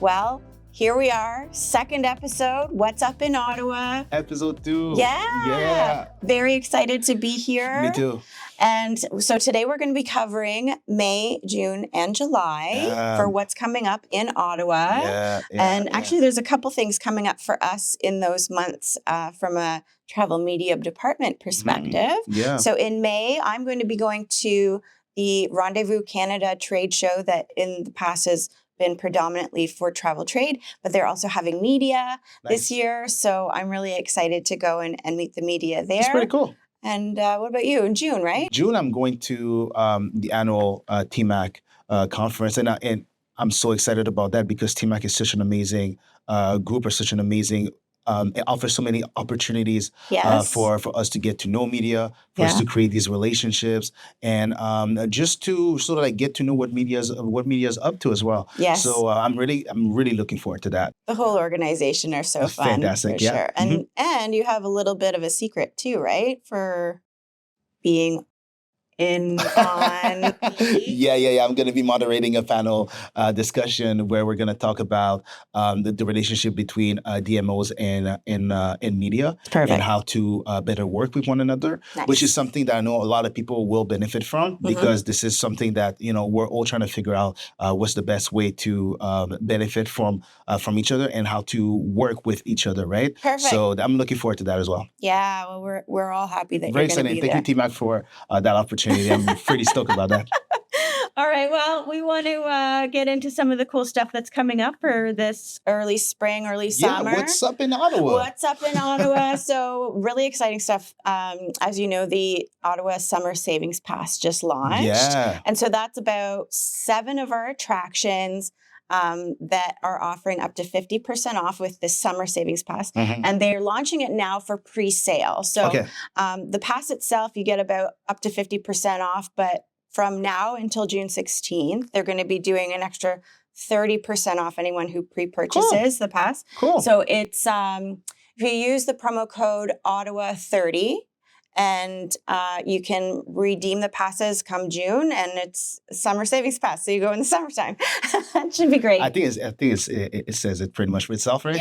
Well, here we are, second episode, What's Up in Ottawa? Episode 2. Yeah. Very excited to be here. Me too. And so today we're going to be covering May, June, and July for what's coming up in Ottawa. Actually, there's a couple things coming up for us in those months from a travel media department perspective. So in May, I'm going to be going to the Rendezvous Canada trade show that in the past has been predominantly for travel trade, but they're also having media this year. So I'm really excited to go and meet the media there. It's pretty cool. And what about you? In June, right? June, I'm going to the annual TMAC conference. And I'm so excited about that because TMAC is such an amazing group, or such an amazing it offers so many opportunities for us to get to know media, for us to create these relationships, and just to sort of like get to know what media is up to as well. Yes. So I'm really looking forward to that. The whole organization are so fun. Fantastic, for sure. And you have a little bit of a secret too, right? For being on. I'm going to be moderating a panel discussion where we're going to talk about the relationship between DMOs and media. Perfect. And how to better work with one another, which is something that I know a lot of people will benefit from, because this is something that we're all trying to figure out what's the best way to benefit from each other and how to work with each other, right? Perfect. So I'm looking forward to that as well. Yeah, well, we're all happy that Very you're going to be there. Thank you, T-Mac, for that opportunity. I'm pretty stoked about that. All right. Well, we want to get into some of the cool stuff that's coming up for this early spring, early summer. Yeah, what's up in Ottawa? What's up in Ottawa? So really exciting stuff. As you know, the Ottawa Summer Savings Pass just launched. Yeah. And so that's about 7 of our attractions that are offering up to 50% off with this Summer Savings Pass. And they're launching it now for pre-sale. So the pass itself, you get about up to 50% off, but from now until June 16th, they're going to be doing an extra 30% off anyone who pre-purchases the pass. Cool. So it's, if you use the promo code Ottawa30, and you can redeem the passes come June, and it's Summer Savings Pass. So you go in the summertime. It should be great. I think it says it pretty much for itself, right?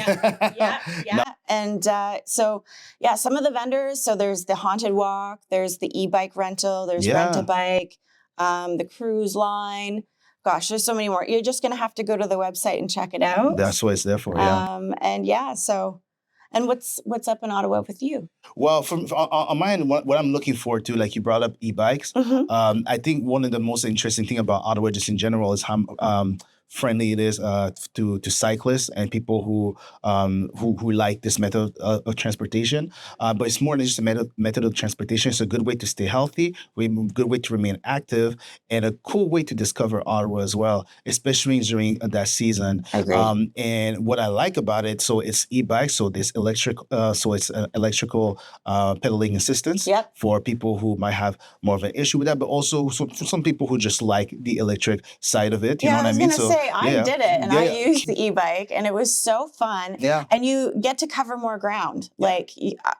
Yeah. No. And some of the vendors. So there's the Haunted Walk, there's the e-bike rental, there's Rent-A-Bike, the cruise line. Gosh, there's so many more. You're just going to have to go to the website and check it out. That's what it's there for. And what's up in Ottawa with you? Well, on my end, what I'm looking forward to, like you brought up e-bikes. I think one of the most interesting thing about Ottawa, just in general, is how friendly it is to cyclists and people who like this method of transportation. But it's more than just a method of transportation. It's a good way to stay healthy, a good way to remain active, and a cool way to discover Ottawa as well, especially during that season. I agree. And what I like about it, so it's e-bike, so this electrical pedaling assistance for people who might have more of an issue with that, but also for some people who just like the electric side of it. You know what I mean? I did it, and I used the e-bike, and it was so fun. Yeah. And you get to cover more ground. Yeah. Like,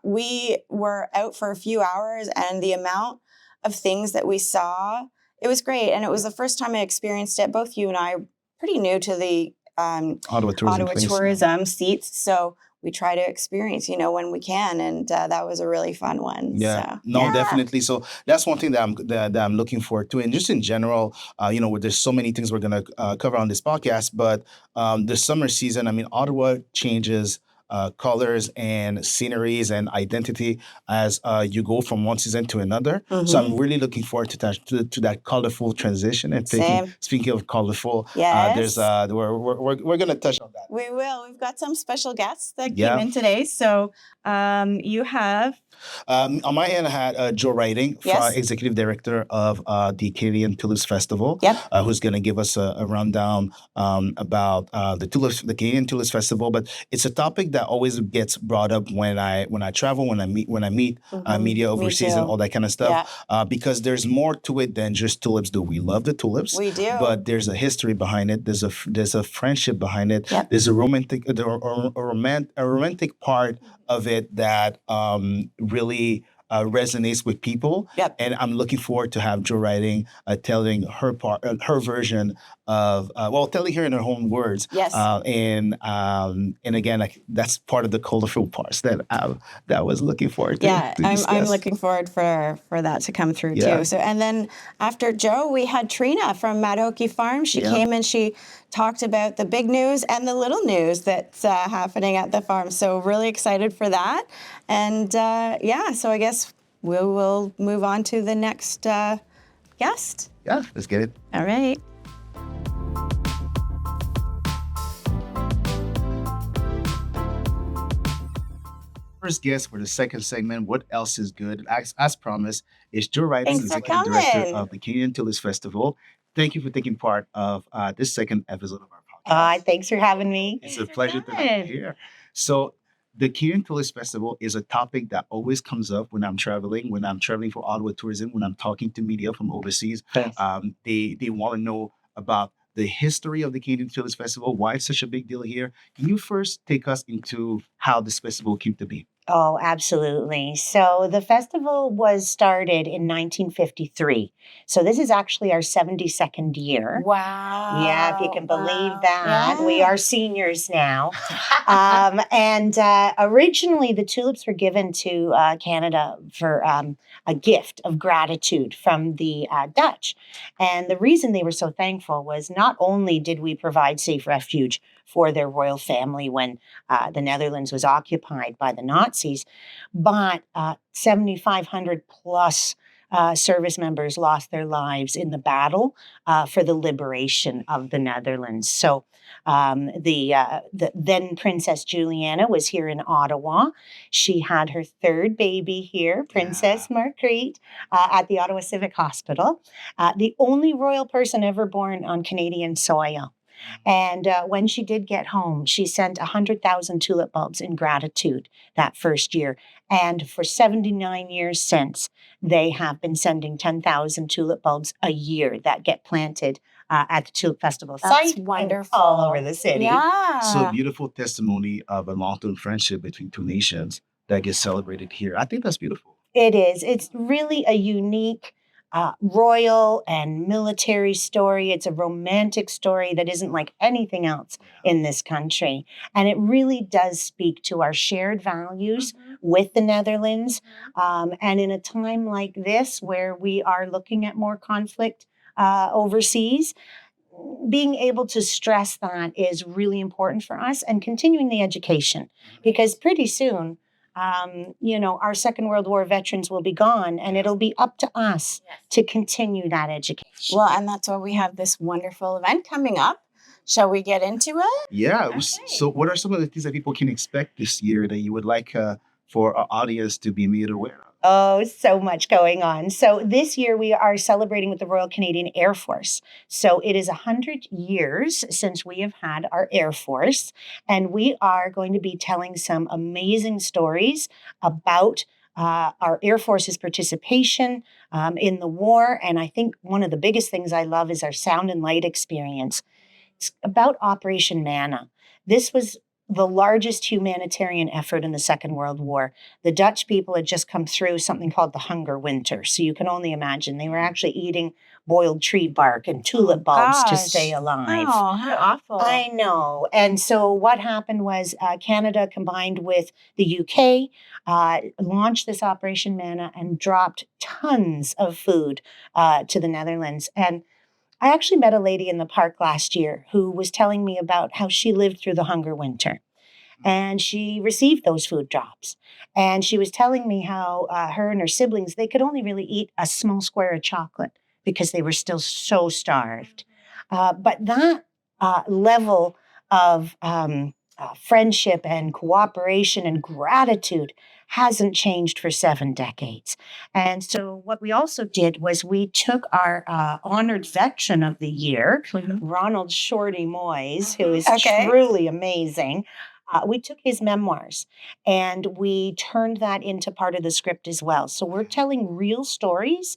we were out for a few hours, and the amount of things that we saw, it was great. And it was the first time I experienced it. Both you and I are pretty new to the Ottawa Tourism seats. So we try to experience, when we can, and that was a really fun one. Yeah, definitely. So that's one thing that I'm looking forward to, and just in general, there's so many things we're gonna cover on this podcast. But the summer season, I mean, Ottawa changes colors and sceneries and identity as you go from one season to another. So I'm really looking forward to that colorful transition. And speaking of colorful, there's we're going to touch on that. We will. We've got some special guests that came in today. So you have. On my end, I had Joe Riding, Executive Director of the Canadian Tulip Festival, who's going to give us a rundown about the Canadian Tulip Festival. But it's a topic that always gets brought up when I travel, when I meet media overseas and all that kind of stuff, because there's more to it than just tulips. Do we love the tulips? We do, but there's a history behind it. There's a friendship behind it. There's a romantic part of it that really resonates with people. Yep. And I'm looking forward to have Jo writing, telling her part, her version of, telling her in her own words. Yes. And again, like that's part of the colorful parts that I was looking forward to. Yeah, to discuss. I'm looking forward for that to come through too. So, and then after Jo, we had Trina from Mādahòkì Farm. She came and she talked about the big news and the little news that's happening at the farm. So really excited for that. And so I guess we will move on to the next guest. Yeah, let's get it. All right. First guest for the second segment, What Else is Good? As promised, is Jo Riding, Thanks for Executive coming. Director of the Canadian Tulip Festival. Thank you for taking part of this second episode of our podcast. Thanks for having me. It's a pleasure to have you here. So the Canadian Tulip Festival is a topic that always comes up when I'm traveling for Ottawa Tourism, when I'm talking to media from overseas. Yes. They want to know about the history of the Canadian Tulip Festival, why it's such a big deal here. Can you first take us into how this festival came to be? Oh, absolutely. So the festival was started in 1953. So this is actually our 72nd year. Wow. Yeah, if you can believe that. Yeah. We are seniors now. And originally the tulips were given to Canada for a gift of gratitude from the Dutch. And the reason they were so thankful was not only did we provide safe refuge for their royal family when the Netherlands was occupied by the Nazis, but 7,500 plus service members lost their lives in the battle for the liberation of the Netherlands. So the then Princess Juliana was here in Ottawa. She had her third baby here, Princess Marguerite, at the Ottawa Civic Hospital, the only royal person ever born on Canadian soil. And when she did get home, she sent 100,000 tulip bulbs in gratitude that first year. And for 79 years since, they have been sending 10,000 tulip bulbs a year that get planted at the Tulip Festival That's site. wonderful. All over the city. Yeah. So beautiful testimony of a long-term friendship between two nations that gets celebrated here. I think that's beautiful. It is. It's really a unique royal and military story. It's a romantic story that isn't like anything else in this country. And it really does speak to our shared values with the Netherlands. And in a time like this, where we are looking at more conflict overseas, being able to stress that is really important for us, and continuing the education, because pretty soon, our Second World War veterans will be gone, and it'll be up to us to continue that education. Well, and that's why we have this wonderful event coming up. Shall we get into it? Yeah. Okay. So what are some of the things that people can expect this year that you would like for our audience to be made aware of? Oh, so much going on. So this year we are celebrating with the Royal Canadian Air Force. So it is 100 years since we have had our Air Force, and we are going to be telling some amazing stories about our Air Force's participation in the war. And I think one of the biggest things I love is our sound and light experience. It's about Operation Manna. This was the largest humanitarian effort in the Second World War. The Dutch people had just come through something called the Hunger Winter. So you can only imagine they were actually eating boiled tree bark and tulip bulbs to stay alive. Oh, how awful. I know. And so what happened was Canada combined with the UK launched this Operation Manna and dropped tons of food to the Netherlands. And I actually met a lady in the park last year who was telling me about how she lived through the Hunger Winter, and she received those food drops. And she was telling me how her and her siblings, they could only really eat a small square of chocolate because they were still so starved. But that level of friendship and cooperation and gratitude hasn't changed for 7 decades. And so what we also did was we took our honored veteran of the year, Ronald Shorty Moyes, who is truly amazing. We took his memoirs and we turned that into part of the script as well. So we're telling real stories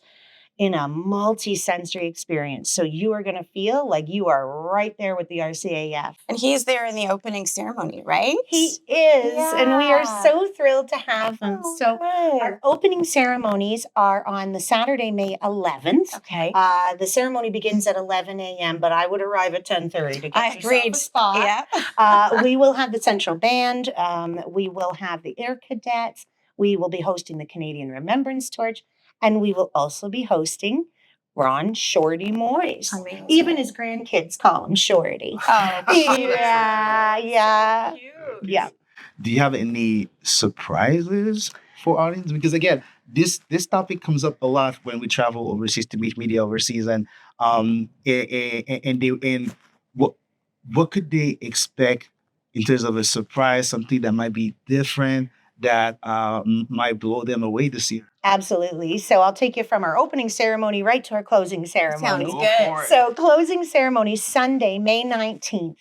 in a multi-sensory experience. So you are going to feel like you are right there with the RCAF. And he's there in the opening ceremony, right? He is, and we are so thrilled to have him. Oh, so good. our opening ceremonies are on the Saturday, May 11th. Okay. The ceremony begins at 11 a.m., but I would arrive at 10:30 to get yourself a spot. Yeah. We will have the central band. We will have the Air Cadets. We will be hosting the Canadian Remembrance Torch. And we will also be hosting Ron Shorty Moyes. Amazing. Even his grandkids call him Shorty. Oh, yeah. Cute. Yeah. Do you have any surprises for audience? Because again, this topic comes up a lot when we travel overseas to meet media overseas, and what could they expect in terms of a surprise, something that might be different, that might blow them away this year? Absolutely. So I'll take you from our opening ceremony right to our closing ceremony. Sounds good. So closing ceremony, Sunday, May 19th,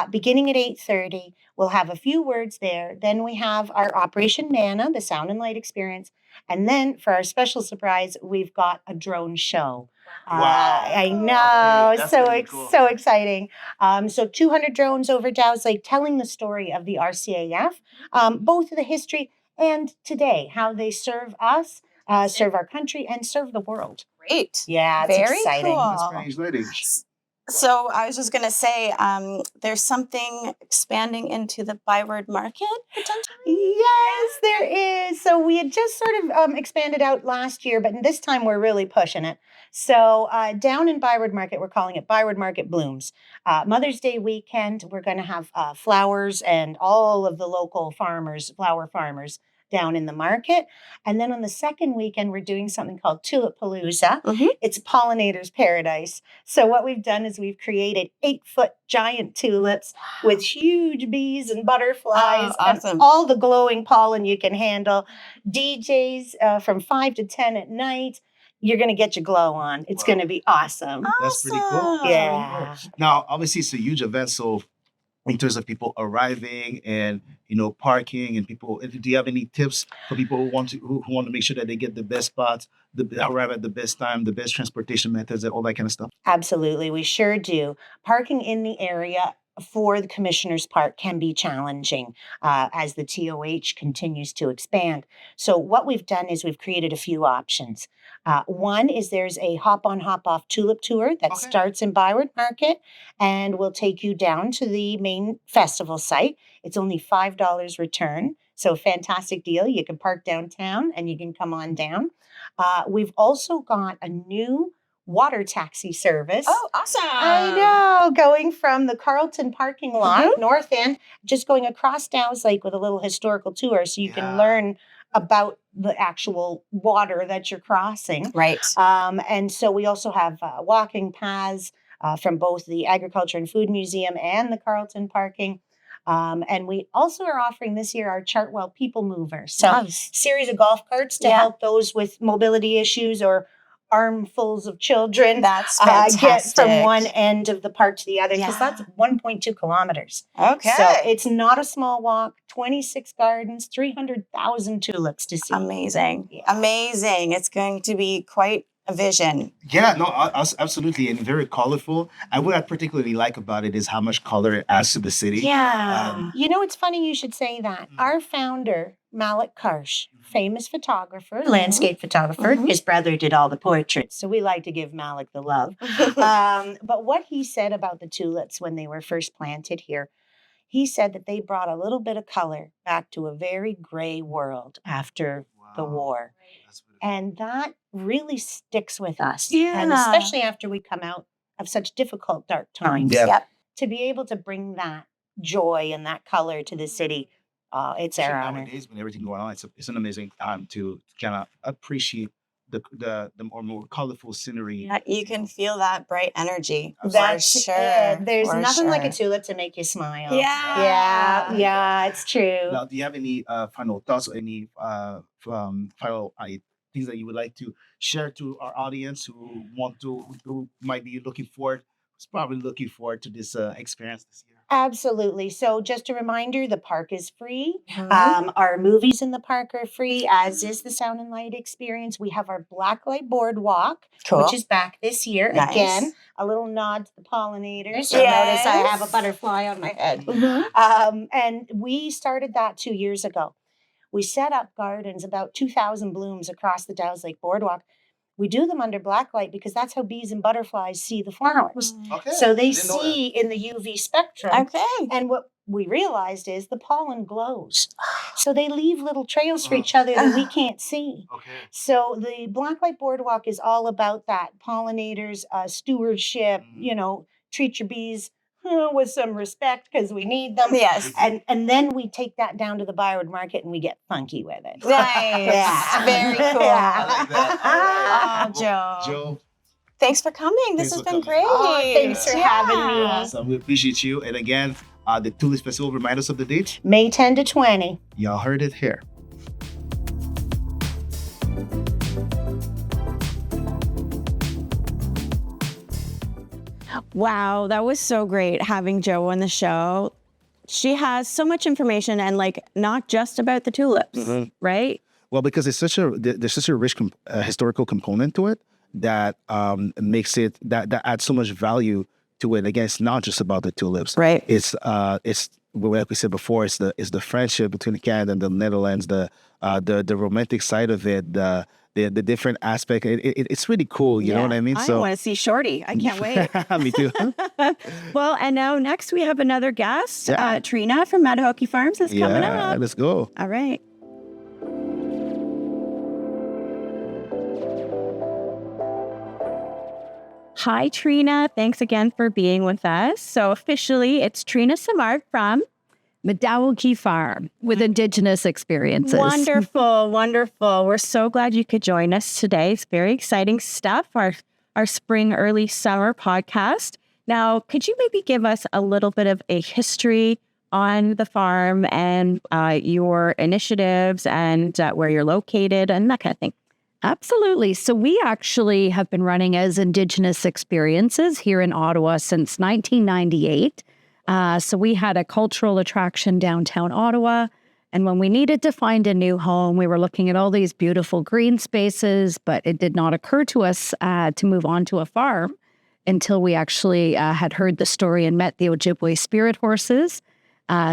beginning at 8:30. We'll have a few words there. Then we have our Operation Manna, the sound and light experience. And then for our special surprise, we've got a drone show. Wow. I know. Okay, that's so really cool. so exciting. So 200 drones over Dow's Lake telling the story of the RCAF, both the history and today, how they serve us, serve our country, and serve the world. Great. Yeah, it's Very exciting. cool. That's very exciting. So I was just going to say, there's something expanding into the Byward Market, potentially? Yes, there is. So we had just sort of expanded out last year, but this time we're really pushing it. So down in Byward Market, we're calling it Byward Market Blooms. Mother's Day weekend, we're going to have flowers and all of the local flower farmers down in the market. And then on the second weekend, we're doing something called Tulip Palooza. Mm-hmm. It's pollinator's paradise. So what we've done is we've created 8-foot giant tulips with huge bees and butterflies awesome. and all the glowing pollen you can handle. DJs from 5 to 10 at night. You're going to get your glow on. It's going to be awesome. That's pretty cool. Yeah. Now, obviously, it's a huge event, so in terms of people arriving and parking and people, do you have any tips for people who want to make sure that they get the best spots, arrive at the best time, the best transportation methods, and all that kind of stuff? Absolutely, we sure do. Parking in the area for the Commissioner's Park can be challenging as the TOH continues to expand. So what we've done is we've created a few options. One is there's a hop-on, hop-off tulip tour that starts in Byward Market and will take you down to the main festival site. It's only $5 return, so fantastic deal. You can park downtown and you can come on down. We've also got a new water taxi service. Oh, awesome. I know. Going from the Carlton parking lot, north end, just going across Dow's Lake with a little historical tour so you can learn about the actual water that you're crossing. Right. And so we also have walking paths from both the Agriculture and Food Museum and the Carlton parking. And we also are offering this year our Chartwell People Mover. So series of golf carts to help those with mobility issues or armfuls of children that's fantastic. Get from one end of the park to the other, because that's 1.2 kilometers. Okay. So it's not a small walk, 26 gardens, 300,000 tulips to see. Amazing. Yeah. Amazing. It's going to be quite a vision. Yeah, no, absolutely. And very colorful. And what I particularly like about it is how much color it adds to the city. Yeah. It's funny you should say that. Our founder, Malik Karsh, famous photographer, landscape photographer. His brother did all the portraits. So we like to give Malik the love. But what he said about the tulips when they were first planted here, he said that they brought a little bit of color back to a very gray world after the war. And that really sticks with us. Yeah. And especially after we come out of such difficult, dark times. Yep. To be able to bring that joy and that color to the city, it's our honor. Nowadays, when everything going on, it's an amazing time to kind of appreciate the more colorful scenery. Yeah, you can feel that bright energy. That's for sure. There's nothing like a tulip to make you smile. Yeah, it's true. Now, do you have any final thoughts or any final things that you would like to share to our audience who might be looking forward to this experience this year? Absolutely. So just a reminder, the park is free. Our movies in the park are free, as is the Sound and Light experience. We have our Blacklight Boardwalk, which is back this year. Nice. Again, a little nod to the pollinators. You'll notice I have a butterfly on my head. And we started that 2 years ago. We set up gardens, about 2,000 blooms across the Dow's Lake Boardwalk. We do them under blacklight because that's how bees and butterflies see the flowers. Okay. So they see in the UV spectrum. Okay. And what we realized is the pollen glows. So they leave little trails for each other that we can't see. Okay. So the Blacklight Boardwalk is all about that. Pollinators, stewardship, treat your bees with some respect because we need them. Yes. And then we take that down to the Byward Market and we get funky with it. Nice. Yeah. Very cool. I like that. Oh, Joe. Joe, Thanks for coming. This Thanks has for been coming. great. Oh, thanks for having me. awesome. We appreciate you. And again, the Tulip Festival, remind us of the date. May 10 to 20. Y'all heard it here. Wow, that was so great having Jo on the show. She has so much information and not just about the tulips, right? Well, because there's such a rich historical component to it that makes it that adds so much value to it. Again, it's not just about the tulips, Right. It's like we said before, it's the friendship between Canada and the Netherlands, the romantic side of it, the different aspect. It's really cool. You know what I mean? I want to see Shorty. I can't wait. Me too. Well, and now next we have another guest, Trina from Mādahòkì Farms is coming up. Let's go. All right. Hi, Trina. Thanks again for being with us. So officially, it's Trina Mather-Simard from Mādahòkì Farm with Indigenous Experiences. Wonderful, wonderful. We're so glad you could join us today. It's very exciting stuff, our spring, early summer podcast. Now, could you maybe give us a little bit of a history on the farm and your initiatives and where you're located and that kind of thing? Absolutely. So we actually have been running as Indigenous Experiences here in Ottawa since 1998. So we had a cultural attraction downtown Ottawa. And when we needed to find a new home, we were looking at all these beautiful green spaces, but it did not occur to us to move on to a farm until we actually had heard the story and met the Ojibwe spirit horses.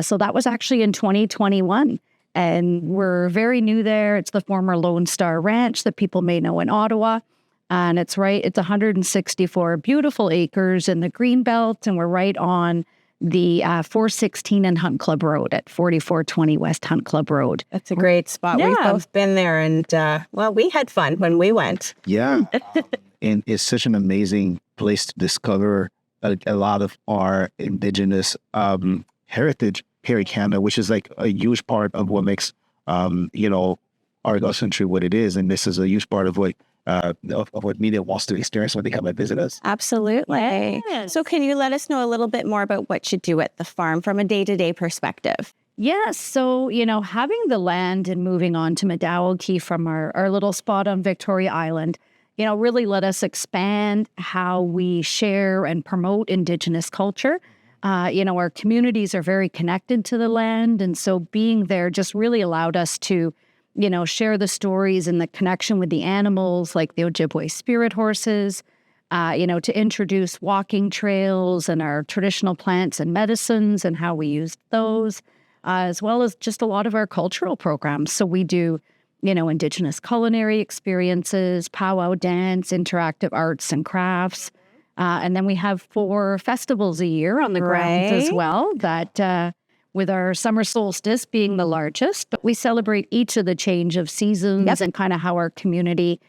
So that was actually in 2021. And we're very new there. It's the former Lone Star Ranch that people may know in Ottawa. And it's 164 beautiful acres in the Greenbelt. And we're right on the 416 and Hunt Club Road at 4420 West Hunt Club Road. That's a great spot. Yeah. We've both been there and, we had fun when we went. Yeah. And it's such an amazing place to discover a lot of our Indigenous heritage here in Canada, which is like a huge part of what makes, our country what it is. And this is a huge part of what media wants to experience when they come and visit us. Absolutely. Yes. So can you let us know a little bit more about what you do at the farm from a day-to-day perspective? Yes. So, having the land and moving on to Mādahòkì from our little spot on Victoria Island, really let us expand how we share and promote Indigenous culture. Our communities are very connected to the land. And so being there just really allowed us to, share the stories and the connection with the animals like the Ojibwe spirit horses, to introduce walking trails and our traditional plants and medicines and how we use those, as well as just a lot of our cultural programs. So we do, Indigenous culinary experiences, powwow dance, interactive arts and crafts. And then we have 4 festivals a year on the grounds as well, that with our summer solstice being the largest, but we celebrate each of the change of seasons and kind of how our community,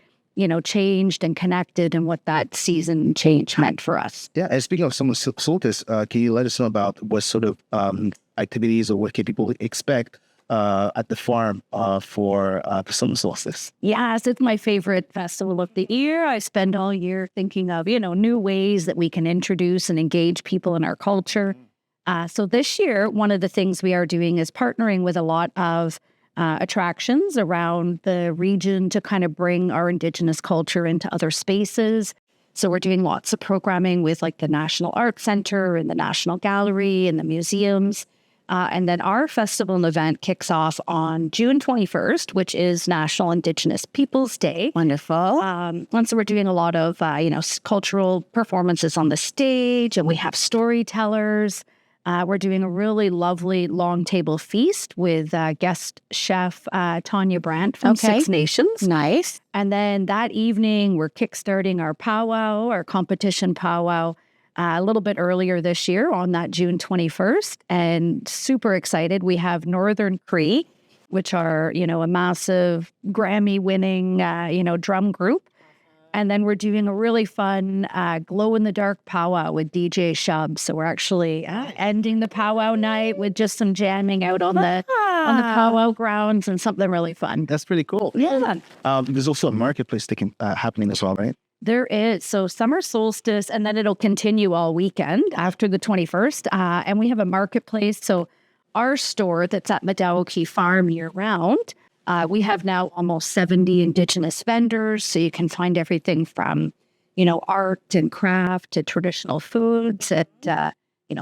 changed and connected and what that season change meant for us. Yeah. And speaking of summer solstice, can you let us know about what sort of activities or what can people expect at the farm for the summer solstice? Yes, it's my favorite festival of the year. I spend all year thinking of, new ways that we can introduce and engage people in our culture. So this year, one of the things we are doing is partnering with a lot of attractions around the region to kind of bring our Indigenous culture into other spaces. So we're doing lots of programming with like the National Arts Centre and the National Gallery and the museums. And then our festival and event kicks off on June 21st, which is National Indigenous Peoples Day. Wonderful. And so we're doing a lot of, cultural performances on the stage, and we have storytellers. We're doing a really lovely long table feast with guest chef Tanya Brandt from Six Nations. Nice. And then that evening, we're kickstarting our powwow, our competition powwow, a little bit earlier this year on that June 21st. And super excited. We have Northern Cree, which are, a massive Grammy-winning, drum group. And then we're doing a really fun glow-in-the-dark powwow with DJ Shub. So we're actually ending the powwow night with just some jamming out on the powwow grounds and something really fun. That's pretty cool. Yeah. There's also a marketplace happening as well, right? There is. So summer solstice, and then it'll continue all weekend after the 21st. And we have a marketplace. So our store that's at Mādahòkì Farm year-round, we have now almost 70 Indigenous vendors, so you can find everything from, art and craft to traditional foods at,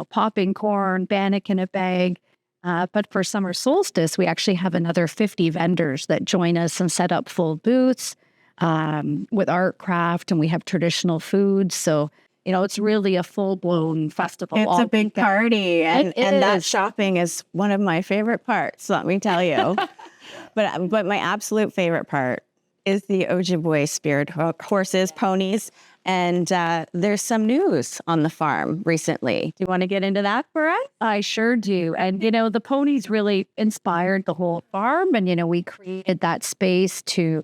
popping corn, bannock in a bag. But for summer solstice, we actually have another 50 vendors that join us and set up full booths with art, craft, and we have traditional foods. So, it's really a full-blown festival. It's a big party, and that shopping is one of my favorite parts, let me tell you. But my absolute favorite part is the Ojibwe spirit horses, ponies, and there's some news on the farm recently. Do you want to get into that for us? I sure do. And, the ponies really inspired the whole farm, and, we created that space to,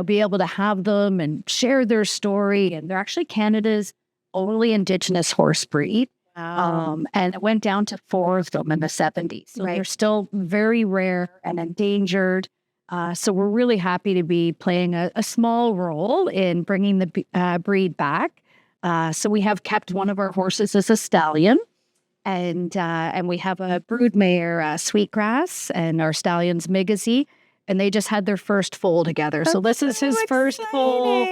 be able to have them and share their story. And they're actually Canada's only Indigenous horse breed. And it went down to 4 of them in the 70s. So they're still very rare and endangered. So we're really happy to be playing a small role in bringing the breed back. So we have kept one of our horses as a stallion. And we have a broodmare, Sweetgrass, and our stallions, Migazy. And they just had their first foal together. So this is his first foal.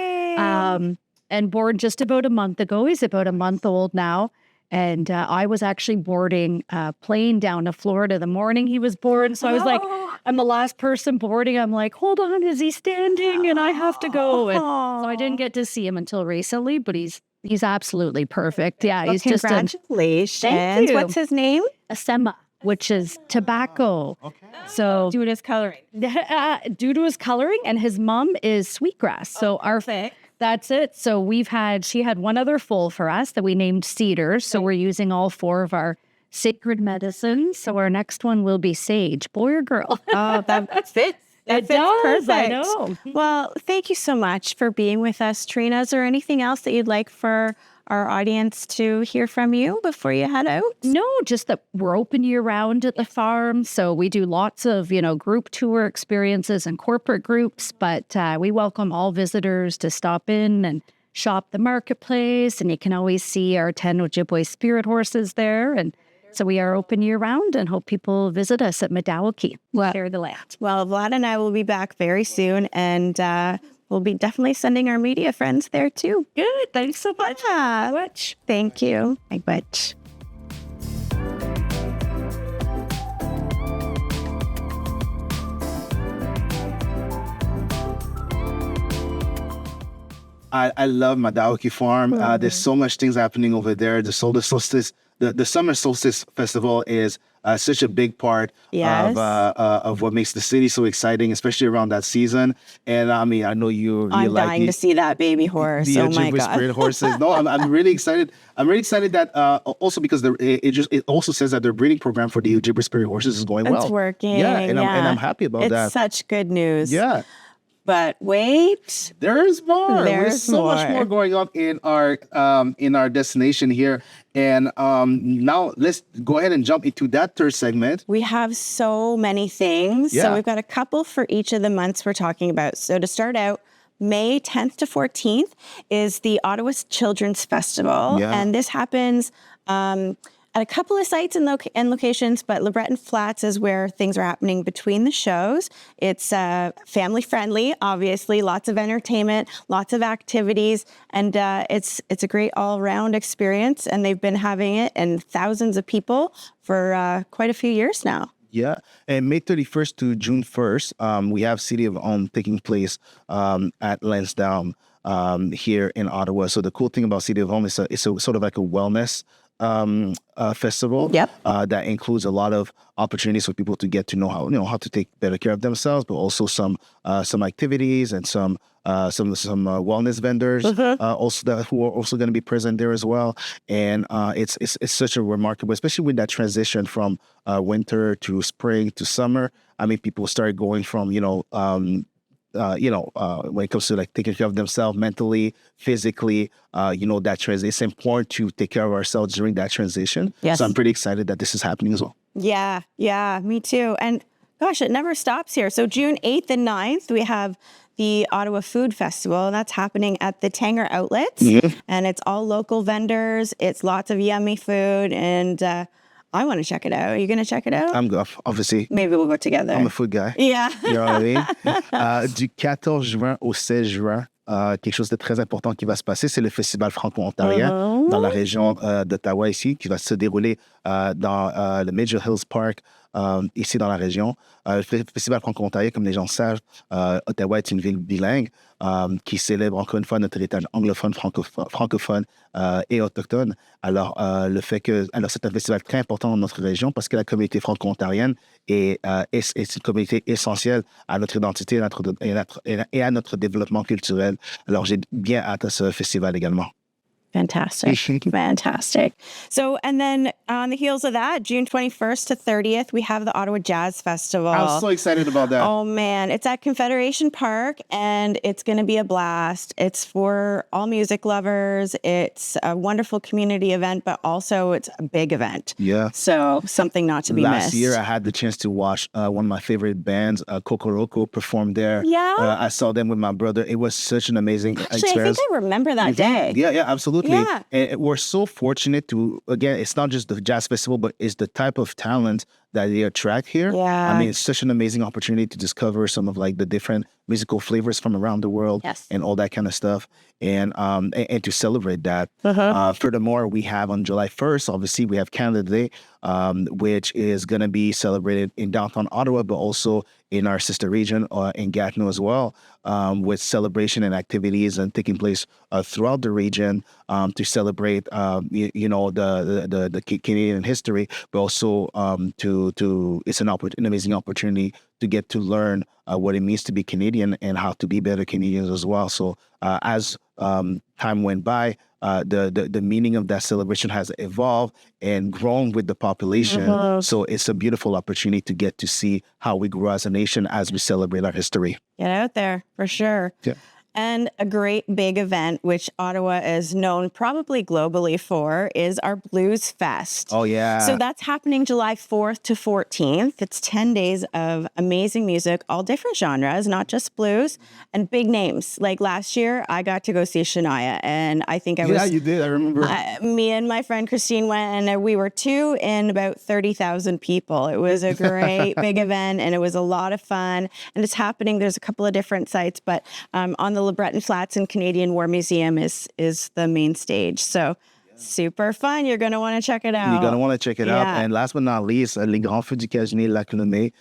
And born just about a month ago. He's about a month old now. And I was actually boarding a plane down to Florida the morning he was born. So I was like, I'm the last person boarding. I'm like, hold on, is he standing? And I have to go. And so I didn't get to see him until recently, but he's absolutely perfect. Yeah, he's just congratulations. Thank you. What's his name? Asema, which is tobacco. Okay. So Due to his coloring. Due to his coloring, and his mom is Sweetgrass. So that's it. So she had one other foal for us that we named Cedar. So we're using all 4 of our sacred medicines. So our next one will be Sage, boy or girl. Oh, that fits. That It fits does, perfect. I know. Well, thank you so much for being with us, Trina. Is there anything else that you'd like for our audience to hear from you before you head out? No, just that we're open year-round at the farm. So we do lots of, group tour experiences and corporate groups, but we welcome all visitors to stop in and shop the marketplace. And you can always see our 10 Ojibwe spirit horses there. And so we are open year-round and hope people visit us at Mādahòkì. Share the land. Well, Vlad and I will be back very soon, and we'll be definitely sending our media friends there too. Good. Thanks so much. Yeah. Thank you. Much. I love Mādahòkì Farm. There's so much things happening over there. The solstice, the summer solstice festival is such a big part of what makes the city so exciting, especially around that season. And I mean, I know I'm dying to see that baby horse. The oh my Ojibwe God. spirit horses. No, I'm really excited. I'm really excited that also because it also says that their breeding program for the Ojibwe spirit horses is going well. It's working. Yeah, and I'm happy about that. It's such good news. Yeah. But wait, there's more. There's so much more going on in our destination here. And now let's go ahead and jump into that third segment. we have so many things. Yeah. So we've got a couple for each of the months we're talking about. So to start out, May 10th to 14th is the Ottawa Children's Festival. Yeah. And this happens at a couple of sites and locations, but Le Breton Flats is where things are happening between the shows. It's family friendly, obviously, lots of entertainment, lots of activities, and it's a great all-around experience, and they've been having it and thousands of people for quite a few years now. Yeah, and May 31st to June 1st, we have City of Home taking place at Lansdowne here in Ottawa. So the cool thing about City of Home is it's a sort of like a wellness festival that includes a lot of opportunities for people to get to know how to take better care of themselves, but also some activities and some wellness vendors also who are also going to be present there as well. And it's such a remarkable, especially with that transition from winter to spring to summer. I mean, people start going from when it comes to like taking care of themselves mentally, physically, that transition. It's important to take care of ourselves during that transition. Yes. So I'm pretty excited that this is happening as well. Yeah, me too. And gosh, it never stops here. So June 8th and 9th, we have the Ottawa Food Festival. That's happening at the Tanger Outlets. Mm-hmm. And it's all local vendors. It's lots of yummy food. And I want to check it out. Are you going to check it out? I'm good, obviously. Maybe we'll go together. I'm a food guy. Yeah. You know what I mean? Du 14 juin au 16 juin, quelque chose de très important qui va se passer, c'est le Festival franco-ontarien dans la région d'Ottawa ici, qui va se dérouler dans le Major Hills Park, ici dans la région. Le Festival franco-ontarien, comme les gens savent, Ottawa est une ville bilingue qui célèbre encore une fois notre héritage anglophone, francophone et autochtone. Alors, c'est un festival très important dans notre région parce que la communauté franco-ontarienne est une communauté essentielle à notre identité et à notre développement culturel. Alors, j'ai bien hâte à ce festival également. Fantastic. So, and then on the heels of that, June 21st to 30th, we have the Ottawa Jazz Festival. I'm so excited about that. Oh, man. It's at Confederation Park, and it's going to be a blast. It's for all music lovers. It's a wonderful community event, but also it's a big event. Yeah. So, something not to be missed. Last year, I had the chance to watch one of my favorite bands, Kokoroko, perform there. Yeah. I saw them with my brother. It was such an amazing experience. Actually, I think I remember that day. Yeah, absolutely. Yeah. And we're so fortunate to, again, it's not just the jazz festival, but it's the type of talent that they attract here. Yeah. I mean, it's such an amazing opportunity to discover some of like the different musical flavors from around the world. Yes. And all that kind of stuff. And to celebrate that. Furthermore, we have on July 1st, obviously, we have Canada Day, which is going to be celebrated in downtown Ottawa, but also in our sister region in Gatineau as well, with celebration and activities and taking place throughout the region to celebrate, the Canadian history, but also it's an amazing opportunity to get to learn what it means to be Canadian and how to be better Canadians as well. So as time went by, the meaning of that celebration has evolved and grown with the population. So it's a beautiful opportunity to get to see how we grow as a nation as we celebrate our history. Get out there, for sure. Yeah. And a great big event, which Ottawa is known probably globally for, is our Blues Fest. Oh, yeah. So that's happening July 4th to 14th. It's 10 days of amazing music, all different genres, not just blues, and big names. Like last year, I got to go see Shania, and I think Yeah, you did. I remember. Me and my friend Christine went, and we were two in about 30,000 people. It was a great big event, and it was a lot of fun. And it's happening. There's a couple of different sites, but on the Le Breton Flats and Canadian War Museum is the main stage. So super fun. You're going to want to check it out. You're going to want to check it out. And last but not least, les Grands Feux du Cagenet Lac-Lemay.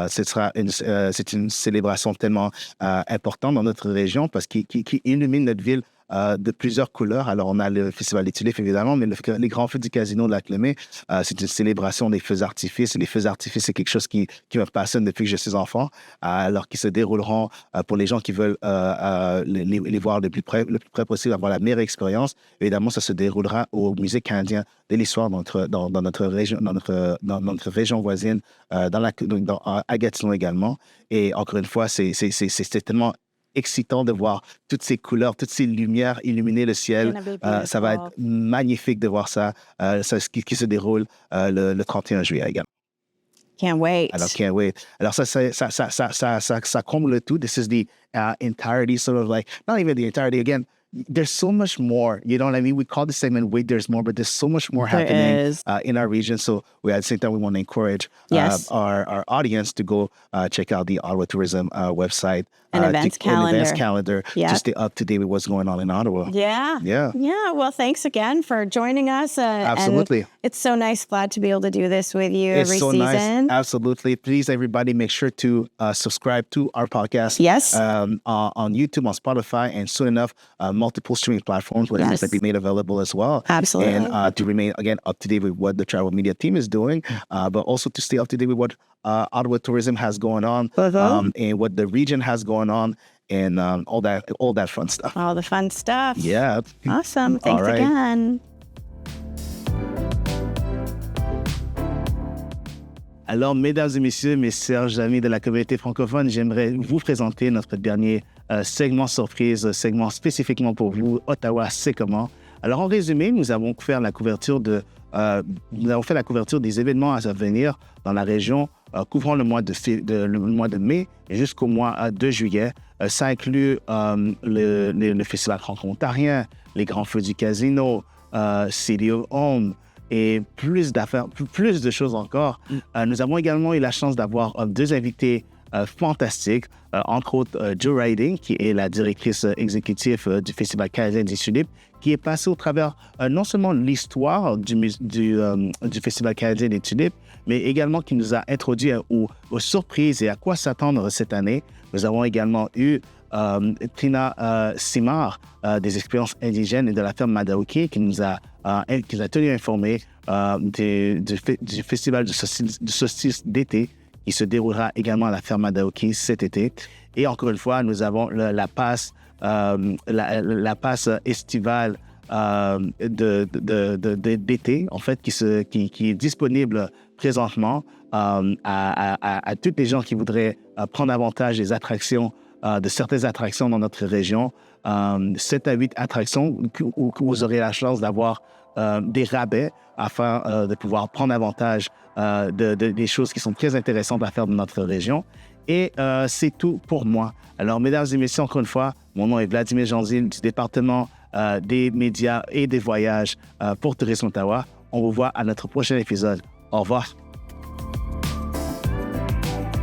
C'est une célébration tellement importante dans notre région parce qu'il illumine notre ville de plusieurs couleurs. Alors, on a le Festival des Tulipes, évidemment, mais les Grands Feux du Casino de Lac-Lemay, c'est une célébration des feux d'artifice. Les feux d'artifice, c'est quelque chose qui me passionne depuis que je suis enfant, alors qu'ils se dérouleront pour les gens qui veulent les voir le plus près possible, avoir la meilleure expérience. Évidemment, ça se déroulera au Musée canadien de l'histoire dans notre région voisine, à Gatineau également. Et encore une fois, c'est tellement excitant de voir toutes ces couleurs, toutes ces lumières illuminer le ciel. Ça va être magnifique de voir ça qui se déroule le 31 juillet également. Can't wait. Can't wait. Alors ça comble le tout. This is the entirety, sort of like, not even the entirety, again, there's so much more. You know what I mean? We call the segment "Wait, there's more," but there's so much more happening in our region. So at the same time, we want to encourage our audience to go check out the Ottawa Tourism website. An events calendar. To stay up to date with what's going on in Ottawa. Yeah. Well, thanks again for joining us. Absolutely. And it's so nice, Vlad, to be able to do this with you every so season. Nice. Absolutely. Please, everybody, make sure to subscribe to our podcast. Yes. On YouTube, on Spotify, and soon enough, multiple streaming platforms where it's going to be made available as well. Absolutely. And to remain, again, up to date with what the travel media team is doing, but also to stay up to date with what Ottawa Tourism has going on and what the region has going on and all that fun stuff. All the fun stuff. Yeah. Awesome. Thanks again. Alors, mesdames et messieurs, mes chers amis de la communauté francophone, j'aimerais vous présenter notre dernier segment surprise, segment spécifiquement pour vous, Ottawa, c'est comment. Alors, en résumé, nous avons fait la couverture des événements à venir dans la région, couvrant le mois de mai jusqu'au mois de juillet. Ça inclut le Festival franco-ontarien, les grands feux du casino, City of Home, et plus de choses encore. Nous avons également eu la chance d'avoir 2 invités fantastiques, entre autres Jo Riding, qui est la directrice exécutive du Festival canadien des tulipes, qui est passée au travers non seulement l'histoire du Festival canadien des tulipes, mais également qui nous a introduit aux surprises et à quoi s'attendre cette année. Nous avons également eu Trina Mather-Simard des expériences indigènes et de la ferme Mādahòkì qui nous a tenu informés du festival de solstice d'été qui se déroulera également à la ferme Mādahòkì cet été. Et encore une fois, nous avons la passe estivale d'été, en fait, qui est disponible présentement à toutes les gens qui voudraient prendre avantage des attractions, de certaines attractions dans notre région. 7 à 8 attractions où vous aurez la chance d'avoir des rabais afin de pouvoir prendre avantage des choses qui sont très intéressantes à faire dans notre région. Et c'est tout pour moi. Alors, mesdames et messieurs, encore une fois, mon nom est Vladimir Jean-Gilles du département des médias et des voyages pour Tourisme Ottawa. On vous voit à notre prochain épisode. Au revoir.